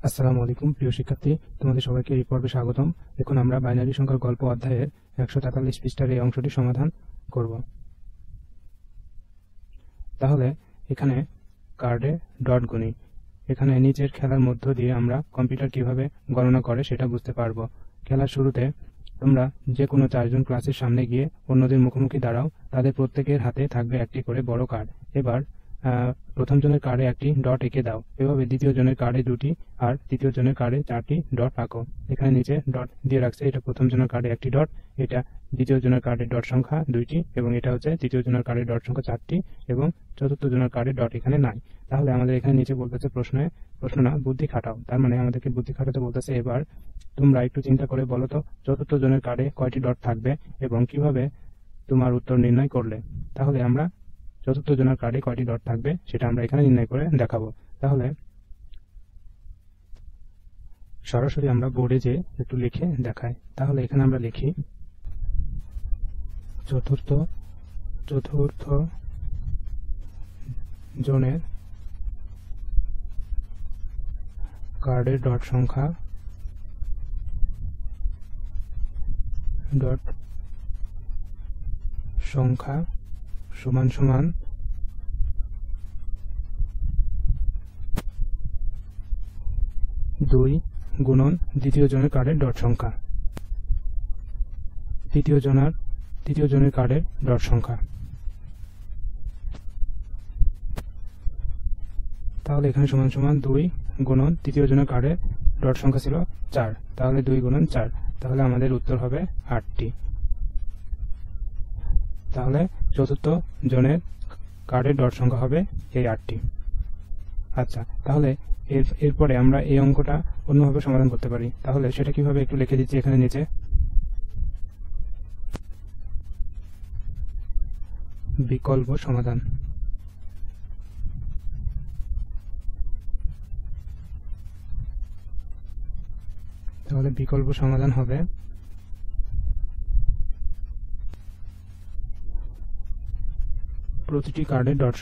আসসালামু আলাইকুম প্রিয় শিক্ষার্থী, তোমাদের সবাইকে এই পর্বে স্বাগতম। এখন আমরা বাইনারি সংখ্যার গল্প অধ্যায়ের 143 পৃষ্ঠার এই অংশটি সমাধান করব। তাহলে এখানে কার্ডে ডট গুণি। এখানে নিচের খেলার মধ্য দিয়ে আমরা কম্পিউটার কিভাবে গণনা করে সেটা বুঝতে পারবো। খেলার শুরুতে তোমরা যে কোনো 4 জন ক্লাসের সামনে গিয়ে অন্যদের মুখোমুখি দাঁড়াও। তাদের প্রত্যেকের হাতে থাকবে একটি করে বড় কার্ড। এবার প্রথম জনের কার্ডে একটি ডট এঁকে দাও। এভাবে দ্বিতীয় জনের কার্ডে 2টি আর তৃতীয় জনের কার্ডে 4টি ডট আঁকো। এখানে নিচে ডট দিয়ে রাখছে। এটা প্রথম জনের কার্ডে একটি ডট, এটা দ্বিতীয় জনের কার্ডে ডট সংখ্যা 2টি, এবং এটা হচ্ছে তৃতীয় জনের কার্ডে ডট সংখ্যা 4টি, এবং চতুর্থ জনের কার্ডে ডট এখানে নাই। তাহলে আমাদের এখানে নিচে বলতেছে প্রশ্ন না, বুদ্ধি খাটাও। তার মানে আমাদেরকে বুদ্ধি খাটাতে বলতেছে। এবার তোমরা একটু চিন্তা করে বলো তো চতুর্থ জনের কার্ডে কয়টি ডট থাকবে এবং কিভাবে তোমার উত্তর নির্ণয় করলে। তাহলে আমরা চতুর্থ জনের কার্ডে কয়টি ডট থাকবে সেটা আমরা এখানে নির্ণয় করে দেখাবো। তাহলে সরাসরি আমরা বোর্ডে যে একটু লিখে দেখাই। তাহলে এখানে আমরা লিখি চতুর্থ জনের কার্ডের ডট সংখ্যা সমান সমান 2 গুণন দ্বিতীয় জনের কার্ডের ডট সংখ্যা, তৃতীয় জনের কার্ডের ডট সংখ্যা। তাহলে এখানে সমান সমান 2 গুণন তৃতীয় জনের কার্ডের ডট সংখ্যা ছিল 4, তাহলে 2 গুণন 4, তাহলে আমাদের উত্তর হবে 8টি। তাহলে চতুর্থ জনের কার্ডের ডট সংখ্যা হবে এই 8টি। আচ্ছা, তাহলে এরপরে আমরা এই অঙ্কটা অন্যভাবে সমাধান করতে পারি। তাহলে সেটা কিভাবে একটু লিখে দিচ্ছি এখানে নিচে। বিকল্প সমাধান। তাহলে বিকল্প সমাধান হবে প্রতিটি কার্ডের ডট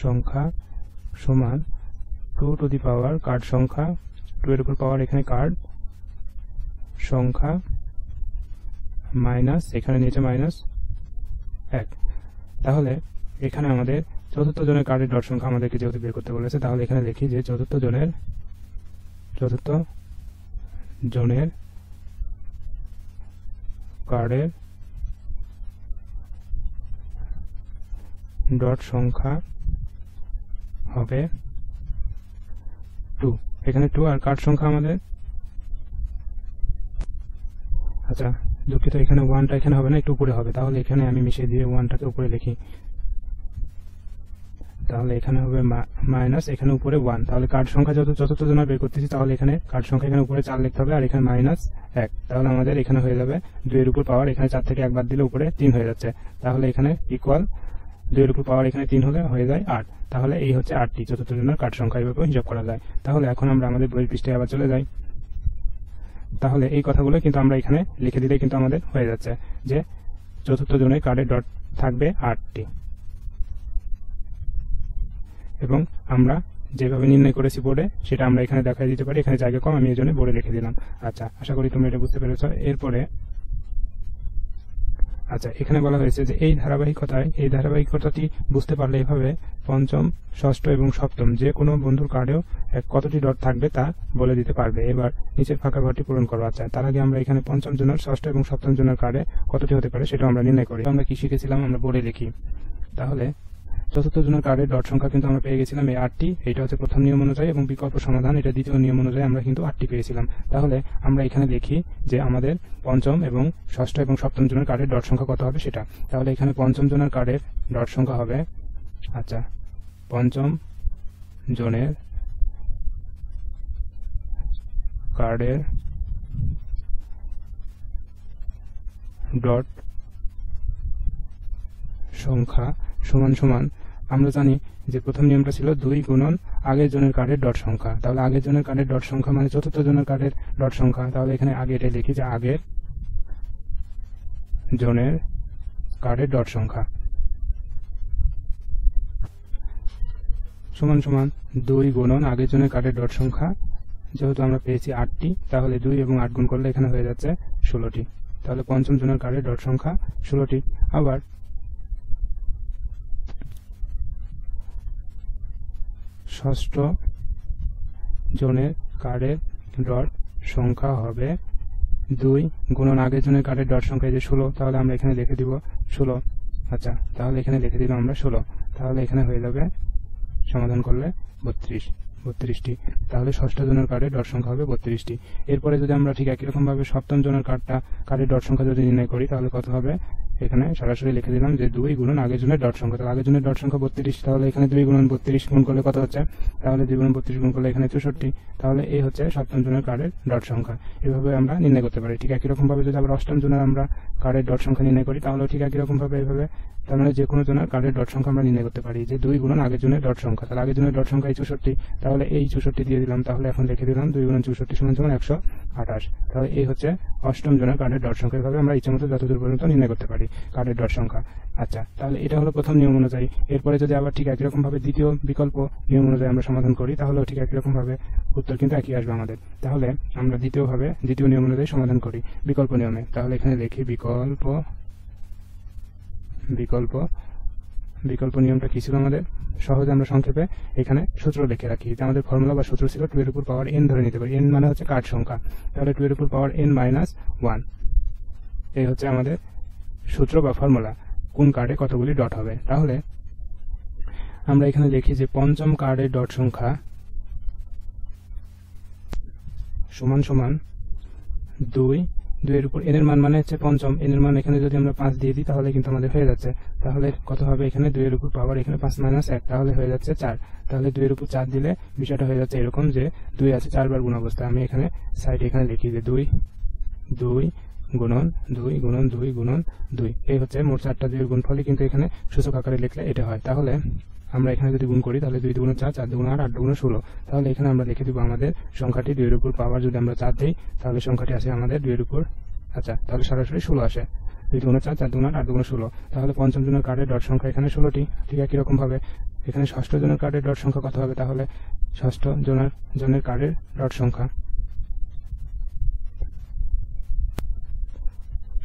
সংখ্যা সমান 2 টু দি পাওয়ার কার্ড সংখ্যা, 2 এর উপর পাওয়ার এখানে কার্ড সংখ্যা মাইনাস এখানে নিচে -1। তাহলে এখানে আমাদের চতুর্থ জনের কার্ডের ডট সংখ্যা আমাদেরকে যেহেতু বের করতে বলেছে, তাহলে এখানে লিখি যে চতুর্থ জনের কার্ডের ডট সংখ্যা হবে 2। এখানে 2 আর কার্ড সংখ্যা আমাদের, আচ্ছা দুঃখিত, এখানে 1টা এখানে হবে না, একটু উপরে হবে। তাহলে এখানে আমি মিশিয়ে দিয়ে 1টাকে উপরে লিখি। তাহলে এখানে হবে মাইনাস এখানে উপরে 1। তাহলে কার্ড সংখ্যা যত চতুর্থ জনের বের করতেছি, তাহলে এখানে কার্ড সংখ্যা এখানে উপরে 4 লিখতে হবে, আর এখানে -1। তাহলে আমাদের এখানে হয়ে যাবে 2 এর উপর পাওয়ার এখানে 4 থেকে 1 বাদ দিলে উপরে 3 হয়ে যাচ্ছে। তাহলে এখানে ইকুয়াল 2 এর উপর পাওয়ার এখানে 3 হলে হয়ে যায় 8। তাহলে এই হচ্ছে 8টি চতুর্থ জনের কার্ড সংখ্যা, এইভাবে হিসাব করা যায়। তাহলে এখন আমরা আমাদের বইয়ের পৃষ্ঠায় আবার চলে যাই। তাহলে এই কথাগুলো কিন্তু আমরা এখানে লিখে দিলে কিন্তু আমাদের হয়ে যাচ্ছে যে চতুর্থ জনের কার্ডের ডট থাকবে 8টি, এবং আমরা যেভাবে নির্ণয় করেছি বোর্ডে সেটা আমরা এখানে দেখাই দিতে পারি। এখানে জায়গা কম, আমি এই জন্য বোর্ডে লিখে দিলাম। আচ্ছা, আশা করি তোমরা এটা বুঝতে পেরেছ। এরপরে আচ্ছা, এখানে বলা হয়েছে যে এই ধারাবাহিকতাটি বুঝতে পারলে এভাবে পঞ্চম, ষষ্ঠ এবং সপ্তম যে কোনো বন্ধুর কার্ডেও কতটি ডট থাকবে তা বলে দিতে পারবে। এবার নিচের ফাঁকা ঘরটি পূরণ করো। আচ্ছা, তার আগে আমরা এখানে পঞ্চম জনের, ষষ্ঠ এবং সপ্তম জনের কার্ডে কতটি হতে পারে সেটা আমরা নির্ণয় করি। আমরা কি শিখেছিলাম আমরা বোর্ডে লিখি। তাহলে চতুর্থ জনের কার্ডের ডট সংখ্যা কিন্তু আমরা পেয়ে গেছিলাম এই 8টি। এটা হচ্ছে প্রথম নিয়ম অনুযায়ী, এবং বিকল্প সমাধান এটা দ্বিতীয় নিয়ম অনুযায়ী আমরা কিন্তু 8টি পেয়েছিলাম। তাহলে আমরা এখানে লিখি যে আমাদের পঞ্চম এবং ষষ্ঠ এবং সপ্তম জনের কার্ডের ডট সংখ্যা কত হবে সেটা। তাহলে এখানে পঞ্চম জনের কার্ডের ডট সংখ্যা হবে, আচ্ছা পঞ্চম জনের কার্ডের ডট সংখ্যা সমান সমান, আমরা জানি যে প্রথম নিয়মটা ছিল 2 গুণন আগের জনের কার্ডের ডট সংখ্যা। তাহলে আগের জনের কার্ডের ডট সংখ্যা মানে চতুর্থ জনের কার্ডের ডট সংখ্যা। তাহলে এখানে আগে এটা লিখি যে আগের জনের কার্ডের ডট সংখ্যা সমান সমান 2 গুণন আগের জনের কার্ডের ডট সংখ্যা, যেহেতু আমরা পেয়েছি 8টি, তাহলে 2 এবং 8 গুণ করলে এখানে হয়ে যাচ্ছে 16টি। তাহলে পঞ্চম জনের কার্ডের ডট সংখ্যা 16টি। আবার ষষ্ঠ জনের কার্ডের ডট সংখ্যা হবে 2 গুণন আগের জনের কার্ডের ডট সংখ্যা যে 16, তাহলে আমরা এখানে লিখে দিব 16। আচ্ছা, তাহলে এখানে লিখে দিলাম আমরা 16। তাহলে এখানে হয়ে যাবে সমাধান করলে 32টি। তাহলে ষষ্ঠ জনের কার্ডের ডট সংখ্যা হবে 32টি। এরপরে যদি আমরা ঠিক একই রকম ভাবে সপ্তম জনের কার্ডের ডট সংখ্যা যদি নির্ণয় করি, তাহলে কত হবে? এখানে সরাসরি লিখে দিলাম যে 2 গুণন আগের জনের ডট সংখ্যা। তাহলে আগের জনের ডট সংখ্যা 32, তাহলে এখানে 2 গুণন 32 গুণ করলে কত হচ্ছে? তাহলে 2 গুণন 32 গুণ করলে এখানে 64। তাহলে এই হচ্ছে সপ্তম জনের কার্ডের ডট সংখ্যা। এভাবে আমরা নির্ণয় করতে পারি। ঠিক একই রকম ভাবে যদি আবার অষ্টম জনের আমরা কার্ডের ডট সংখ্যা নির্ণয় করি, তাহলে ঠিক একই রকম ভাবে এইভাবে, তার মানে যে কোনো জনের কার্ডের ডট সংখ্যা আমরা নির্ণয় করতে পারি যে 2 গুণন আগের জনের ডট সংখ্যা। তাহলে আগের জনের ডট সংখ্যা 64, তাহলে এই 64 দিয়ে দিলাম। তাহলে এখন লিখে দিলাম 2 গুণন 64 সমান 128। তাহলে এই হচ্ছে অষ্টম জনের কার্ডের ডট সংখ্যা। এভাবে আমরা ইচ্ছামতো যতদূর পর্যন্ত নির্ণয় করতে পারি কার্ডের ডট সংখ্যা। আচ্ছা, তাহলে এটা হলো প্রথম নিয়ম অনুযায়ী। এরপরে যদি আবার ঠিক একই রকম ভাবে দ্বিতীয় বিকল্প নিয়ম অনুযায়ী আমরা সমাধান করি, তাহলেও ঠিক একই রকম ভাবে উত্তর কিন্তু একই আসবে আমাদের। তাহলে আমরা দ্বিতীয় নিয়ম অনুযায়ী সমাধান করি বিকল্প নিয়মে। তাহলে এখানে লিখি বিকল্প নিয়মটা কি ছিল আমাদের? সহজে আমরা সংক্ষেপে এখানে সূত্র লিখে রাখি। এটা আমাদের ফর্মুলা বা সূত্র ছিল 2 এর উপর পাওয়ার n ধরে নিতে পারি। n মানে হচ্ছে কার্ড সংখ্যা, তাহলে 2 এর উপর পাওয়ার n মাইনাস 1। এই হচ্ছে আমাদের সূত্র বা ফর্মুলা, কোন কার্ডে কতগুলি ডট হবে। তাহলে আমরা এখানে লিখি যে পঞ্চম কার্ডের ডট সংখ্যা সমান সমান 2 এর উপর n এর মান মানে হচ্ছে পঞ্চম, n এর মান এখানে যদি আমরা 5 দিয়ে দিই তাহলে কিন্তু আমাদের হয়ে যাচ্ছে। তাহলে কত হবে? এখানে 2 এর উপর পাওয়ার এখানে 5 মাইনাস 1, তাহলে হয়ে যাচ্ছে 4। তাহলে 2 এর উপর 4 দিলে বিষয়টা হয়ে যাচ্ছে এরকম যে 2 আছে 4 বার গুণ অবস্থায়। আমি এখানে সাইডে এখানে লিখি যে 2 গুণন 2 গুণন 2 গুণন 2। এই হচ্ছে মোট 4টা 2 এর গুণফলই কিন্তু এখানে সূচক আকারে লিখলে এটা হয়। তাহলে আমরা এখানে যদি গুণ করি, তাহলে 2 গুণ 4, 4 গুণ 8, 8 গুণ 16। তাহলে এখানে আমরা লিখে দিব আমাদের সংখ্যাটি 2 এর উপর পাওয়ার যদি আমরা 4 দিই, তাহলে সংখ্যাটি আসে আমাদের 2 এর উপর, আচ্ছা, তাহলে সরাসরি 16 আসে। 2 গুণ 4, 4 গুণ 8, 8 গুণ 16। তাহলে পঞ্চম জনের কার্ডের ডট সংখ্যা এখানে 16টি। ঠিক একই রকম ভাবে এখানে ষষ্ঠ জনের কার্ডের ডট সংখ্যা কত হবে? তাহলে ষষ্ঠ জনের কার্ডের ডট সংখ্যা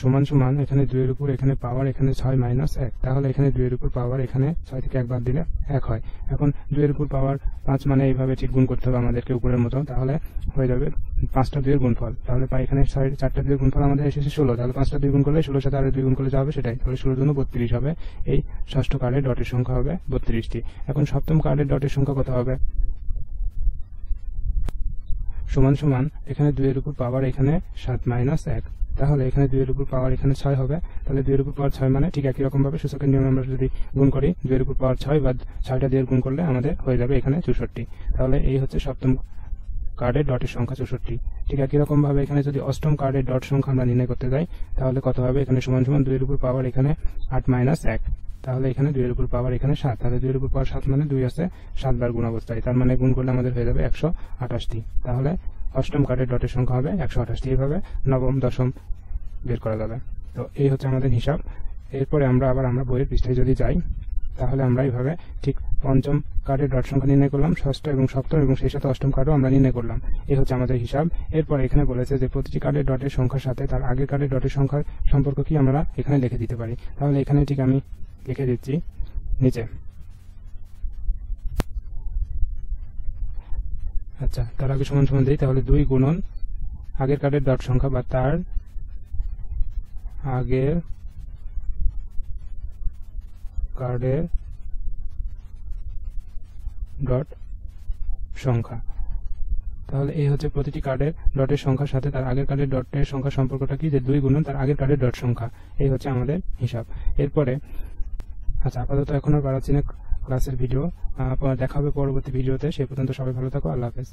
সমান সমান এখানে 2 এর উপর এখানে পাওয়ার এখানে 6 মাইনাস 1। তাহলে এখানে 2 এর উপর পাওয়ার এখানে 6 থেকে 1 বাদ দিলে 1 হয়। এখন 2 এর উপর পাওয়ার 5 মানে এইভাবে ঠিক গুণ করতে হবে আমাদেরকে উপরের মতো। তাহলে হয়ে যাবে 5টা 2 এর গুণফল। তাহলে পাই এখানে 4টা 2 এর গুণফল আমাদের এসেছে 16। তাহলে 5টা 2 গুণ করলে 16 সাথে আরো 2 গুণ করলে যা হবে সেটাই। তাহলে 16 জন্য 32 হবে। এই ষষ্ঠ কার্ডের ডটের সংখ্যা হবে 32টি। এখন সপ্তম কার্ডের ডটের সংখ্যা কত হবে? সমান সমান এখানে 2 এর উপর পাওয়ার এখানে 7 মাইনাস 1। তাহলে এখানে 2 এর উপর পাওয়ার এখানে 6 হবে। তাহলে 2 এর উপর পাওয়ার 6 মানে ঠিক একই রকম ভাবে সূচকের নিয়মে আমরা যদি গুণ করি, 2 এর উপর পাওয়ার 6 বা 6টা দিয়ে গুণ করলে আমাদের হয়ে যাবে এখানে 64। তাহলে এই হচ্ছে সপ্তম কার্ডের ডটের সংখ্যা 64। ঠিক একই রকম ভাবে এখানে যদি অষ্টম কার্ডের ডট সংখ্যা আমরা নির্ণয় করতে যাই, তাহলে কত হবে? এখানে সমান সমান 2 এর উপর পাওয়ার এখানে 8 মাইনাস 1। তাহলে এখানে 2 এর উপর পাওয়ার এখানে 7। তাহলে 2 এর উপর পাওয়ার 7 মানে 2 আছে 7 বার গুণ অবস্থায়, তার মানে গুণ করলে আমাদের হয়ে যাবে 128টি। তাহলে অষ্টম কার্ডের ডটের সংখ্যা হবে 128টি। এইভাবে নবম দশম বের করা যাবে। তো এই হচ্ছে আমাদের হিসাব। এরপরে আমরা বইয়ের পৃষ্ঠায় যদি যাই, তাহলে আমরা এইভাবে ঠিক পঞ্চম কার্ডের ডট সংখ্যা নির্ণয় করলাম, ষষ্ঠ এবং সপ্তম এবং সেই সাথে অষ্টম কার্ডও আমরা নির্ণয় করলাম। এই হচ্ছে আমাদের হিসাব। এরপর এখানে বলেছে যে প্রতিটি কার্ডের ডটের সংখ্যার সাথে তার আগের কার্ডের ডটের সংখ্যার সম্পর্ক কি আমরা এখানে লিখে দিতে পারি। তাহলে এখানে ঠিক আমি লিখে দিচ্ছি নিচে। আচ্ছা, তার আগে সমান সমান দিই। তাহলে 2 গুণন আগের কার্ডের ডট সংখ্যা বা তার আগের কার্ডের ডট সংখ্যা। তাহলে এই হচ্ছে প্রতিটি কার্ডের ডটের সংখ্যার সাথে তার আগের কার্ডের ডটের সংখ্যা সম্পর্কটা কি? যে 2 গুণন তার আগের কার্ডের ডট সংখ্যা। এই হচ্ছে আমাদের হিসাব। এরপরে আচ্ছা, আপাতত এখন আর বাড়াচ্ছি না ক্লাসের ভিডিও। দেখা হবে পরবর্তী ভিডিওতে। সে পর্যন্ত সবাই ভালো থাকো। আল্লাহ হাফেজ।